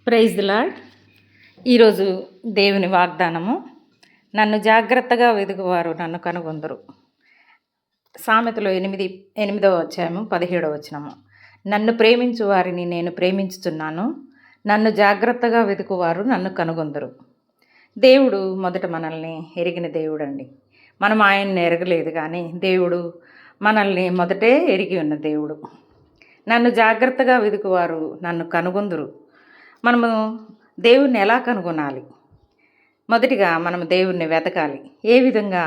Praise the lord. ఈరోజు దేవుని వాగ్దానము, నన్ను జాగ్రత్తగా వెదుగువారు నన్ను కనుగొందరు. సామెతలో 8వ అధ్యాయము 17వ వచనము. నన్ను ప్రేమించు వారిని నేను ప్రేమించుచున్నాను, నన్ను జాగ్రత్తగా వెతుకువారు నన్ను కనుగొందరు. దేవుడు మొదట మనల్ని ఎరిగిన దేవుడండి. మనం ఆయన్ని ఎరగలేదు, కానీ దేవుడు మనల్ని మొదటే ఎరిగి ఉన్న దేవుడు. నన్ను జాగ్రత్తగా వెతుకువారు నన్ను కనుగొందురు. మనము దేవుణ్ణి ఎలా కనుగొనాలి? మొదటిగా మనము దేవుణ్ణి వెతకాలి. ఏ విధంగా?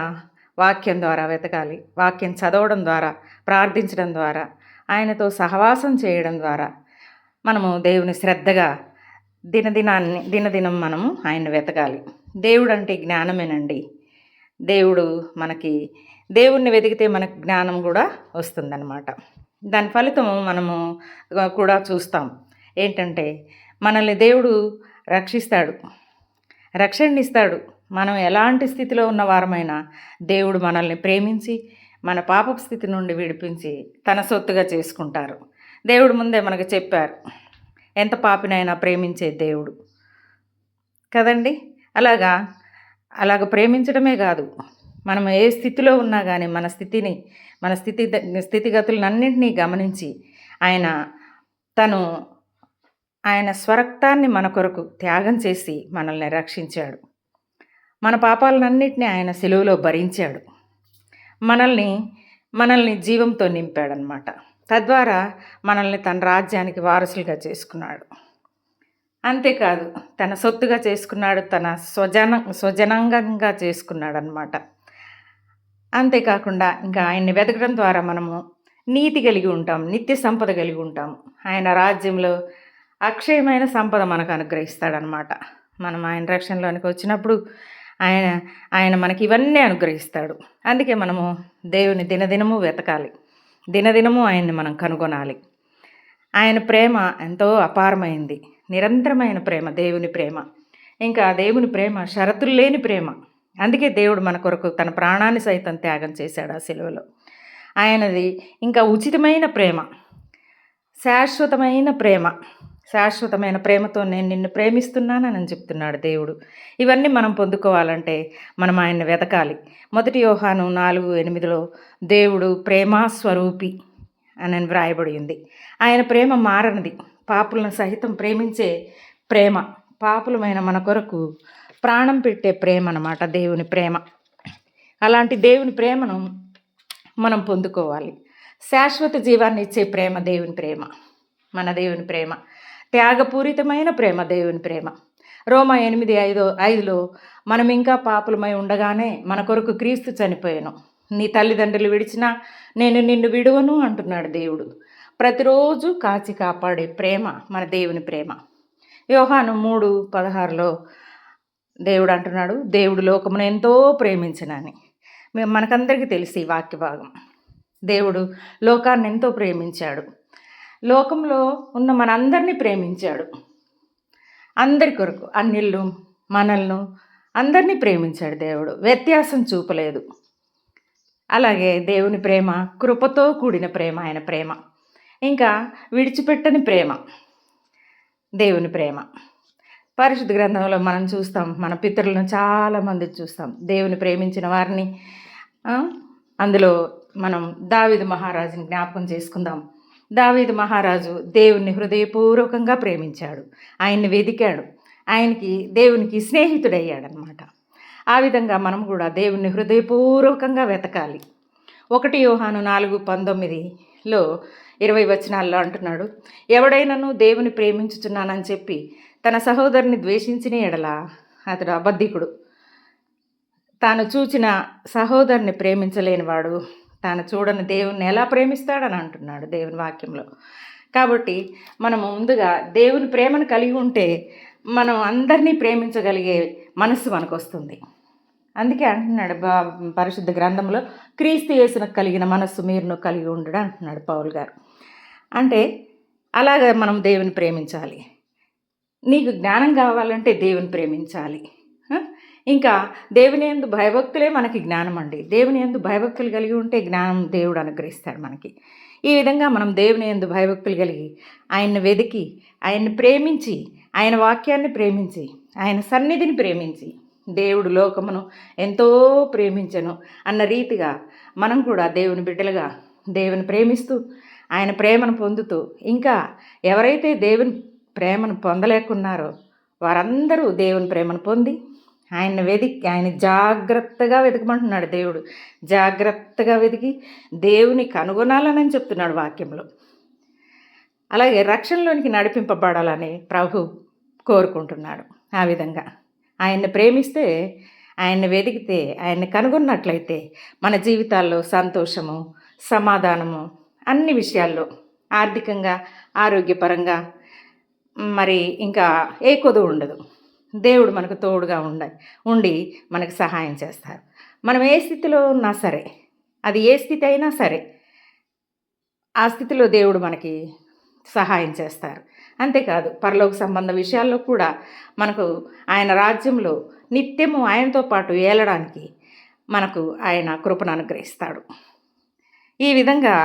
వాక్యం ద్వారా వెతకాలి. వాక్యం చదవడం ద్వారా, ప్రార్థించడం ద్వారా, ఆయనతో సహవాసం చేయడం ద్వారా మనము దేవుని శ్రద్ధగా దినదినం మనము ఆయన్ని వెతకాలి. దేవుడు అంటే జ్ఞానమేనండి. దేవుణ్ణి వెతికితే మనకు జ్ఞానం కూడా వస్తుందన్నమాట. దాని ఫలితము మనము కూడా చూస్తాం. ఏంటంటే, మనల్ని దేవుడు రక్షిస్తాడు, రక్షణనిస్తాడు. మనం ఎలాంటి స్థితిలో ఉన్నవారమైనా దేవుడు మనల్ని ప్రేమించి మన పాపపు స్థితి నుండి విడిపించి తన సొత్తుగా చేసుకుంటారు. దేవుడు ముందే మనకు చెప్పారు, ఎంత పాపినైనా ప్రేమించే దేవుడు కదండి. అలాగ ప్రేమించడమే కాదు, మనం ఏ స్థితిలో ఉన్నా కానీ మన స్థితిగతులన్నింటినీ గమనించి ఆయన స్వరక్తాన్ని మన కొరకు త్యాగం చేసి మనల్ని రక్షించాడు. మన పాపాలన్నింటినీ ఆయన సిలువలో భరించాడు. మనల్ని జీవంతో నింపాడనమాట. తద్వారా మనల్ని తన రాజ్యానికి వారసులుగా చేసుకున్నాడు. అంతేకాదు, తన సొత్తుగా చేసుకున్నాడు, తన స్వజనాంగంగా చేసుకున్నాడు అనమాట. అంతేకాకుండా ఇంకా ఆయన్ని వెతకడం ద్వారా మనము నీతి కలిగి ఉంటాం, నిత్య సంపద కలిగి ఉంటాం. ఆయన రాజ్యంలో అక్షయమైన సంపద మనకు అనుగ్రహిస్తాడనమాట. మనం ఆయన రక్షణలోనికి వచ్చినప్పుడు ఆయన మనకి ఇవన్నీ అనుగ్రహిస్తాడు. అందుకే మనము దేవుని దినదినము వెతకాలి, దినదినము ఆయన్ని మనం కనుగొనాలి. ఆయన ప్రేమ ఎంతో అపారమైంది, నిరంతరమైన ప్రేమ దేవుని ప్రేమ. ఇంకా దేవుని ప్రేమ షరతులు లేని ప్రేమ. అందుకే దేవుడు మన కొరకు తన ప్రాణాన్ని సైతం త్యాగం చేశాడు ఆ సిలువలో. ఆయనది ఇంకా ఉచితమైన ప్రేమ, శాశ్వతమైన ప్రేమతో నేను నిన్ను ప్రేమిస్తున్నానని చెప్తున్నాడు దేవుడు. ఇవన్నీ మనం పొందుకోవాలంటే మనం ఆయన్ని వెతకాలి. 1 యోహాను 4:8 దేవుడు ప్రేమాస్వరూపి అని వ్రాయబడి ఉంది. ఆయన ప్రేమ మారనిది, పాపులను సహితం ప్రేమించే ప్రేమ, పాపులమైన మన కొరకు ప్రాణం పెట్టే ప్రేమ అన్నమాట దేవుని ప్రేమ. అలాంటి దేవుని ప్రేమను మనం పొందుకోవాలి. శాశ్వత జీవాన్ని ఇచ్చే ప్రేమ దేవుని ప్రేమ, మన దేవుని ప్రేమ. త్యాగపూరితమైన ప్రేమ దేవుని ప్రేమ. రోమా 8:5 మనం ఇంకా పాపులమై ఉండగానే మన కొరకు క్రీస్తు చనిపోయాను, నీ తల్లిదండ్రులు విడిచినా నేను నిన్ను విడువను అంటున్నాడు దేవుడు. ప్రతిరోజు కాచి కాపాడే ప్రేమ మన దేవుని ప్రేమ. యోహాను 3:16 దేవుడు అంటున్నాడు, దేవుడు లోకమును ఎంతో ప్రేమించినని. మనకందరికీ తెలిసి వాక్య భాగం. దేవుడు లోకాన్ని ఎంతో ప్రేమించాడు, లోకంలో ఉన్న మనందరినీ ప్రేమించాడు. అందరి కొరకు, అన్యులను మనల్ని అందరినీ ప్రేమించాడు దేవుడు, వ్యత్యాసం చూపలేదు. అలాగే దేవుని ప్రేమ కృపతో కూడిన ప్రేమ, ఆయన ప్రేమ. ఇంకా విడిచిపెట్టని ప్రేమ దేవుని ప్రేమ. పరిశుద్ధ గ్రంథంలో మనం చూస్తాం, మన పితరులను చాలామంది చూస్తాం దేవుని ప్రేమించిన వారిని. అందులో మనం దావీదు మహారాజుని జ్ఞాపకం చేసుకుందాం. దావీదు మహారాజు దేవుణ్ణి హృదయపూర్వకంగా ప్రేమించాడు, ఆయన్ని వెదికాడు, దేవునికి స్నేహితుడయ్యాడనమాట. ఆ విధంగా మనం కూడా దేవుణ్ణి హృదయపూర్వకంగా వెతకాలి. 1 యోహాను 4:19 20 వచనాల్లో అంటున్నాడు, ఎవడైనాను దేవుని ప్రేమించుచున్నానని చెప్పి తన సహోదరుని ద్వేషించిన ఎడల అతడు అబద్ధికుడు. తాను చూచిన సహోదరుని ప్రేమించలేనివాడు తాను చూడని దేవుణ్ణి ఎలా ప్రేమిస్తాడని అంటున్నాడు దేవుని వాక్యంలో. కాబట్టి మనం ముందుగా దేవుని ప్రేమను కలిగి ఉంటే మనం అందరినీ ప్రేమించగలిగే మనస్సు మనకు వస్తుంది. అందుకే అంటున్నాడు పరిశుద్ధ గ్రంథంలో, క్రీస్తు యేసునకు కలిగిన మనస్సు మీరును కలిగి ఉండడు అంటున్నాడు పౌలు గారు. అంటే అలాగే మనం దేవుని ప్రేమించాలి. నీకు జ్ఞానం కావాలంటే దేవుని ప్రేమించాలి. ఇంకా దేవుని యందు భయభక్తులే మనకి జ్ఞానం అండి. దేవుని యందు భయభక్తులు కలిగి ఉంటే జ్ఞానం దేవుడు అనుగ్రహిస్తాడు మనకి. ఈ విధంగా మనం దేవుని యందు భయభక్తులు కలిగి ఆయన్ని వెతికి, ఆయన్ని ప్రేమించి, ఆయన వాక్యాన్ని ప్రేమించి, ఆయన సన్నిధిని ప్రేమించి, దేవుడు లోకమును ఎంతో ప్రేమించెను అన్న రీతిగా మనం కూడా దేవుని బిడ్డలుగా దేవుని ప్రేమిస్తూ, ఆయన ప్రేమను పొందుతూ, ఇంకా ఎవరైతే దేవుని ప్రేమను పొందలేకున్నారో వారందరూ దేవుని ప్రేమను పొంది ఆయన జాగ్రత్తగా వెతకమంటున్నాడు దేవుడు. జాగ్రత్తగా వెతికి దేవుని కనుగొనాలని చెప్తున్నాడు వాక్యంలో. అలాగే రక్షణలోనికి నడిపింపబడాలని ప్రభు కోరుకుంటున్నాడు. ఆ విధంగా ఆయన్ని ప్రేమిస్తే, ఆయన్ని వెతికితే, ఆయన్ని కనుగొన్నట్లయితే మన జీవితాల్లో సంతోషము, సమాధానము, అన్ని విషయాల్లో ఆర్థికంగా, ఆరోగ్యపరంగా మరి ఇంకా ఏ కొదువు ఉండదు. దేవుడు మనకు తోడుగా ఉండి మనకు సహాయం చేస్తారు. మనం ఏ స్థితిలో ఉన్నా సరే, అది ఏ స్థితి అయినా సరే, ఆ స్థితిలో దేవుడు మనకి సహాయం చేస్తారు. అంతేకాదు పరలోక సంబంధ విషయాల్లో కూడా మనకు ఆయన రాజ్యంలో నిత్యము ఆయనతో పాటు ఏలడానికి మనకు ఆయన కృపను అనుగ్రహిస్తాడు. ఈ విధంగా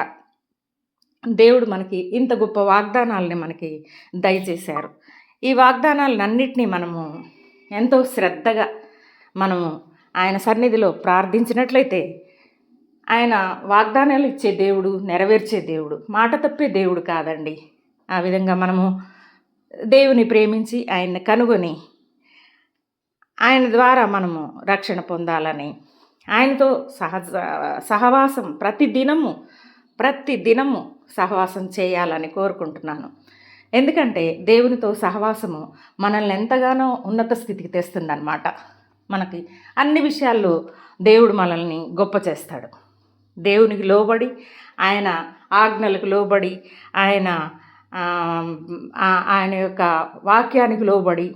దేవుడు మనకి ఇంత గొప్ప వాగ్దానాలని మనకి దయచేశారు. ఈ వాగ్దానాలన్నింటినీ మనము ఎంతో శ్రద్ధగా మనము ఆయన సన్నిధిలో ప్రార్థించినట్లయితే ఆయన వాగ్దానాలు ఇచ్చే దేవుడు, నెరవేర్చే దేవుడు, మాట తప్పే దేవుడు కాదండి. ఆ విధంగా మనము దేవుని ప్రేమించి ఆయన్ని కనుగొని ఆయన ద్వారా మనము రక్షణ పొందాలని, ఆయనతో సహవాసం ప్రతిదినము సహవాసం చేయాలని కోరుకుంటున్నాను. ఎందుకంటే దేవునితో సహవాసము మనల్ని ఎంతగానో ఉన్నత స్థితికి తెస్తుందన్నమాట. మనకి అన్ని విషయాల్లో దేవుడు మనల్ని గొప్ప చేస్తాడు. దేవునికి లోబడి, ఆయన ఆజ్ఞలకు లోబడి, ఆయన యొక్క వాక్యానికి లోబడి,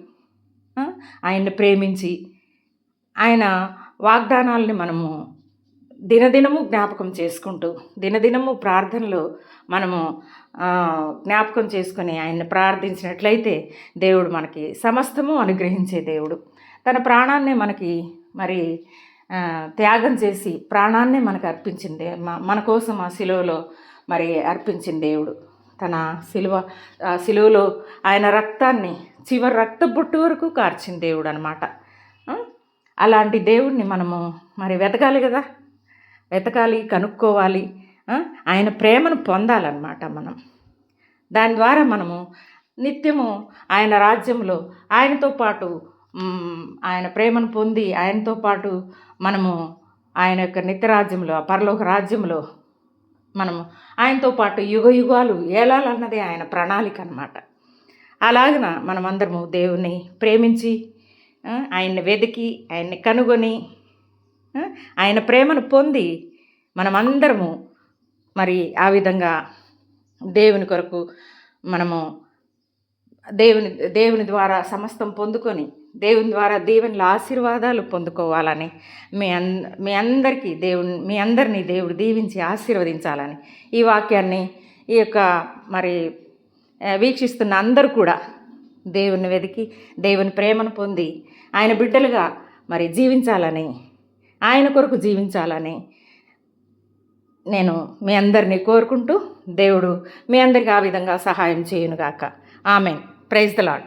ఆయన్ని ప్రేమించి, ఆయన వాగ్దానాలని మనము దినదినము జ్ఞాపకం చేసుకుంటూ, దినదినము ప్రార్థనలో మనము జ్ఞాపకం చేసుకొని ఆయన్ని ప్రార్థించినట్లయితే దేవుడు మనకి సమస్తము అనుగ్రహించే దేవుడు. తన ప్రాణాన్నే మనకి మరి త్యాగం చేసి ప్రాణాన్నే మనకు అర్పించింది, మన కోసం ఆ శిలువలో మరి అర్పించిన దేవుడు. తన శిలువలో ఆయన రక్తాన్ని చివరి రక్త బొట్టు వరకు కార్చిన దేవుడు అనమాట. అలాంటి దేవుడిని మనము మరి వెతకాలి, కనుక్కోవాలి. ఆయన ప్రేమను పొందాలన్నమాట మనం. దాని ద్వారా మనము నిత్యము ఆయన రాజ్యంలో ఆయనతో పాటు ఆయన ప్రేమను పొంది ఆయనతో పాటు మనము ఆయన యొక్క నిత్యరాజ్యంలో, పరలోక రాజ్యంలో మనము ఆయనతో పాటు యుగాలు ఏలాలన్నదే ఆయన ప్రణాళిక అన్నమాట. అలాగన మనమందరము దేవుని ప్రేమించి, ఆయన్ని వెతికి, ఆయన్ని కనుగొని, ఆయన ప్రేమను పొంది మనమందరము మరి ఆ విధంగా దేవుని కొరకు మనము దేవుని ద్వారా సమస్తం పొందుకొని, దేవుని ద్వారా దేవుని ఆశీర్వాదాలు పొందుకోవాలని మీ అందరినీ దేవుడు దీవించి ఆశీర్వదించాలని ఈ వాక్యాన్ని ఈ యొక్క మరి వీక్షిస్తున్న అందరూ కూడా దేవుని వెతికి, దేవుని ప్రేమను పొంది ఆయన బిడ్డలుగా మరి జీవించాలని, ఆయన కొరకు జీవించాలని నేను మీ అందరినీ కోరుకుంటూ, దేవుడు మీ అందరికీ ఆ విధంగా సహాయం చేయునుగాక. ఆమేన్. Praise the lord.